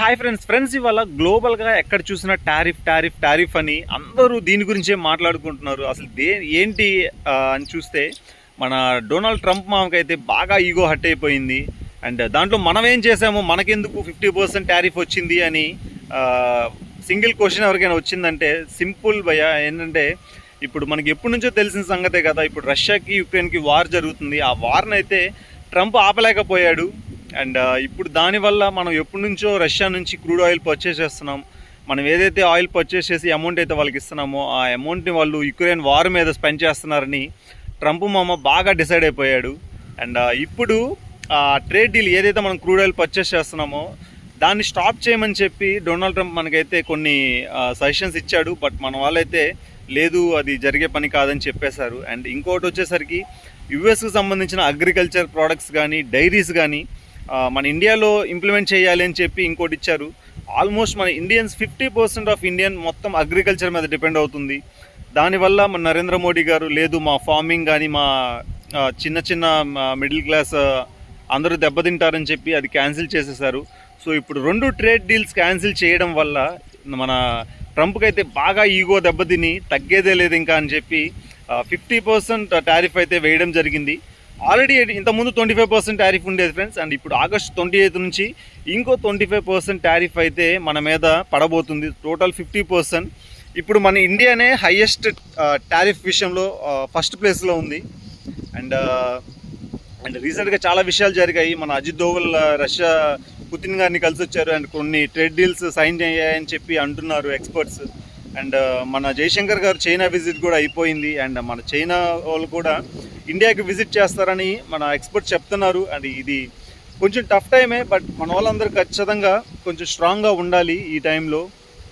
Hi friends ఇవాళ గ్లోబల్గా ఎక్కడ చూసినా టారిఫ్ అని అందరూ దీని గురించే మాట్లాడుకుంటున్నారు. అసలు ఏంటి అని చూస్తే మన డొనాల్డ్ ట్రంప్ మామకైతే బాగా ఈగో హట్ అయిపోయింది. అండ్ దాంట్లో మనం ఏం చేసాము, మనకెందుకు 50% టారిఫ్ వచ్చింది అని సింగిల్ క్వశ్చన్ ఎవరికైనా వచ్చిందంటే సింపుల్ భయ ఏంటంటే, ఇప్పుడు మనకి ఎప్పటి నుంచో తెలిసిన సంగతే కదా, ఇప్పుడు రష్యాకి యుక్రెయిన్కి వార్ జరుగుతుంది. ఆ వార్ని అయితే ట్రంప్ ఆపలేకపోయాడు. అండ్ ఇప్పుడు దానివల్ల మనం ఎప్పటి నుంచో రష్యా నుంచి క్రూడ్ ఆయిల్ పర్చేస్ చేస్తున్నాం. మనం ఏదైతే ఆయిల్ పర్చేస్ చేసి అమౌంట్ అయితే వాళ్ళకి ఇస్తున్నామో ఆ అమౌంట్ని వాళ్ళు యుక్రెయిన్ వార్ మీద స్పెండ్ చేస్తున్నారని ట్రంప్ మామ బాగా డిసైడ్ అయిపోయాడు. అండ్ ఇప్పుడు ట్రేడ్ డీల్ ఏదైతే మనం క్రూడ్ ఆయిల్ పర్చేస్ చేస్తున్నామో దాన్ని స్టాప్ చేయమని చెప్పి డొనాల్డ్ ట్రంప్ మనకైతే కొన్ని సజెషన్స్ ఇచ్చాడు. బట్ మన వాళ్ళైతే లేదు, అది జరిగే పని కాదని చెప్పేశారు. అండ్ ఇంకోటి వచ్చేసరికి యుఎస్కి సంబంధించిన అగ్రికల్చర్ ప్రోడక్ట్స్ కానీ డైరీస్ కానీ మన ఇండియాలో ఇంప్లిమెంట్ చేయాలి అని చెప్పి ఇంకోటి ఇచ్చారు. ఆల్మోస్ట్ మన ఇండియన్స్ 50% ఆఫ్ ఇండియన్ మొత్తం అగ్రికల్చర్ మీద డిపెండ్ అవుతుంది. దానివల్ల మన నరేంద్ర మోడీ గారు లేదు, మా ఫార్మింగ్ కానీ మా చిన్న మిడిల్ క్లాస్ అందరూ దెబ్బతింటారని చెప్పి అది క్యాన్సిల్ చేసేసారు. సో ఇప్పుడు 2 ట్రేడ్ డీల్స్ క్యాన్సిల్ చేయడం వల్ల మన ట్రంప్కి అయితే బాగా ఈగో దెబ్బతిని తగ్గేదే లేదు ఇంకా అని చెప్పి 50% టారిఫ్ అయితే వేయడం జరిగింది. ఆల్రెడీ ఇంతకుముందు 25% టారిఫ్ ఉండేది ఫ్రెండ్స్. అండ్ ఇప్పుడు ఆగస్ట్ 28 నుంచి ఇంకో 25% టారిఫ్ అయితే మన మీద పడబోతుంది. టోటల్ 50%. ఇప్పుడు మన ఇండియానే హైయెస్ట్ టారిఫ్ విషయంలో ఫస్ట్ ప్లేస్లో ఉంది. అండ్ రీసెంట్గా చాలా విషయాలు జరిగాయి. మన అజిత్ దోవల్ రష్యా పుతిన్ గారిని కలిసి వచ్చారు. అండ్ కొన్ని ట్రేడ్ డీల్స్ సైన్ అయ్యాయని చెప్పి అంటున్నారు ఎక్స్పర్ట్స్. అండ్ మన జయశంకర్ గారు చైనా విజిట్ కూడా అయిపోయింది. అండ్ మన చైనా వాళ్ళు కూడా ఇండియాకి విజిట్ చేస్తారని మన ఎక్స్పర్ట్స్ చెప్తున్నారు. అండ్ ఇది కొంచెం టఫ్ టైమే, బట్ మన వాళ్ళందరూ ఖచ్చితంగా కొంచెం స్ట్రాంగ్గా ఉండాలి ఈ టైంలో.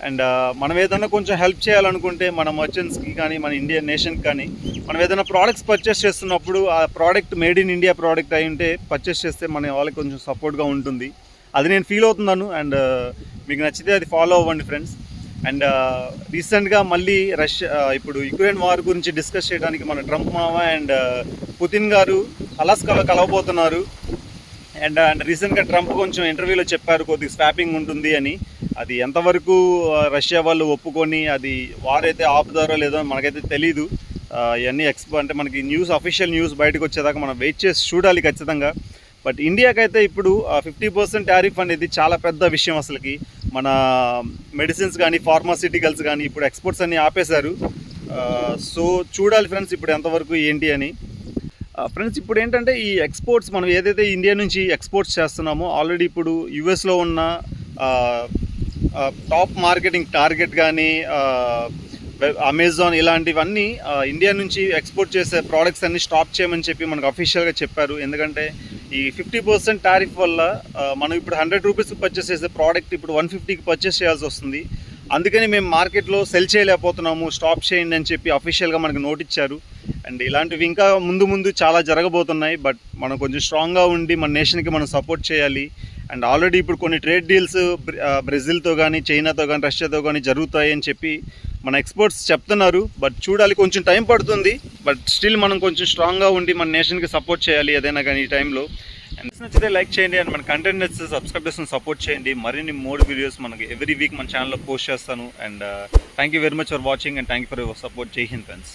అండ్ మనం ఏదైనా కొంచెం హెల్ప్ చేయాలనుకుంటే మన మర్చెంట్స్కి కానీ మన ఇండియన్ నేషన్కి కానీ మనం ఏదైనా ప్రోడక్ట్స్ పర్చేస్ చేస్తున్నప్పుడు ఆ product made in India product అయి ఉంటే పర్చేస్ చేస్తే మన వాళ్ళకి కొంచెం సపోర్ట్గా ఉంటుంది. అది నేను ఫీల్ అవుతున్నాను. అండ్ మీకు నచ్చితే అది ఫాలో అవ్వండి ఫ్రెండ్స్. అండ్ రీసెంట్గా మళ్ళీ ఇప్పుడు యుక్రెయిన్ వార్ గురించి డిస్కస్ చేయడానికి మన ట్రంప్ మామ అండ్ పుతిన్ గారు అలాస్కాలో కలవబోతున్నారు. అండ్ రీసెంట్గా ట్రంప్ కొంచెం ఇంటర్వ్యూలో చెప్పారు కొద్దిగా స్వాపింగ్ ఉంటుంది అని. అది ఎంతవరకు రష్యా వాళ్ళు ఒప్పుకొని అది వార్ అయితే ఆపుతారో లేదో మనకైతే తెలీదు. ఇవన్నీ అంటే మనకి అఫీషియల్ న్యూస్ బయటకు వచ్చేదాకా మనం వెయిట్ చేసి చూడాలి ఖచ్చితంగా. బట్ ఇండియాకైతే ఇప్పుడు 50% టారిఫ్ అనేది చాలా పెద్ద విషయం. అసలుకి మన మెడిసిన్స్ కానీ ఫార్మాసిటికల్స్ కానీ ఇప్పుడు ఎక్స్పోర్ట్స్ అన్నీ ఆపేశారు. సో చూడాలి ఫ్రెండ్స్ ఇప్పుడు ఎంతవరకు ఏంటి అని. ఫ్రెండ్స్ ఇప్పుడు ఏంటంటే ఈ ఎక్స్పోర్ట్స్ మనం ఏదైతే ఇండియా నుంచి ఎక్స్పోర్ట్స్ చేస్తున్నామో ఆల్రెడీ ఇప్పుడు యుఎస్లో ఉన్న టాప్ మార్కెటింగ్ టార్గెట్ కానీ అమెజాన్ ఇలాంటివన్నీ ఇండియా నుంచి ఎక్స్పోర్ట్ చేసే ప్రోడక్ట్స్ అన్ని స్టాప్ చేయమని చెప్పి మనకు అఫీషియల్గా చెప్పారు. ఎందుకంటే ఈ 50% టారిఫ్ వల్ల మనం ఇప్పుడు 100 రూపీస్కి పర్చేస్ చేసే ప్రోడక్ట్ ఇప్పుడు 150కి పర్చేస్ చేయాల్సి వస్తుంది. అందుకని మేము మార్కెట్లో సెల్ చేయలేకపోతున్నాము, స్టాప్ చేయండి అని చెప్పి అఫీషియల్గా మనకు నోట్ ఇచ్చారు. అండ్ ఇలాంటివి ఇంకా ముందు చాలా జరగబోతున్నాయి. బట్ మనం కొంచెం స్ట్రాంగ్గా ఉండి మన నేషన్కి మనం సపోర్ట్ చేయాలి. అండ్ ఆల్రెడీ ఇప్పుడు కొన్ని ట్రేడ్ డీల్స్ బ్రెజిల్తో కానీ చైనాతో కానీ రష్యాతో కానీ జరుగుతాయి అని చెప్పి మన ఎక్స్పర్ట్స్ చెప్తున్నారు. బట్ చూడాలి, కొంచెం టైం పడుతుంది. బట్ స్టిల్ మనం కొంచెం స్ట్రాంగ్గా ఉండి మన నేషన్కి సపోర్ట్ చేయాలి ఏదైనా కానీ ఈ టైంలో. అండ్ నచ్చితే లైక్ చేయండి. అండ్ మన కంటెంట్ నచ్చితే సబ్స్క్రైబ్ చేసుకుని సపోర్ట్ చేయండి. మరిన్ని మోర్ వీడియోస్ మనకి ఎవ్రీ వీక్ మన ఛానల్లో పోస్ట్ చేస్తాను. And thank you very much for watching and thank you for your support. జై హింద్ ఫ్రెండ్స్.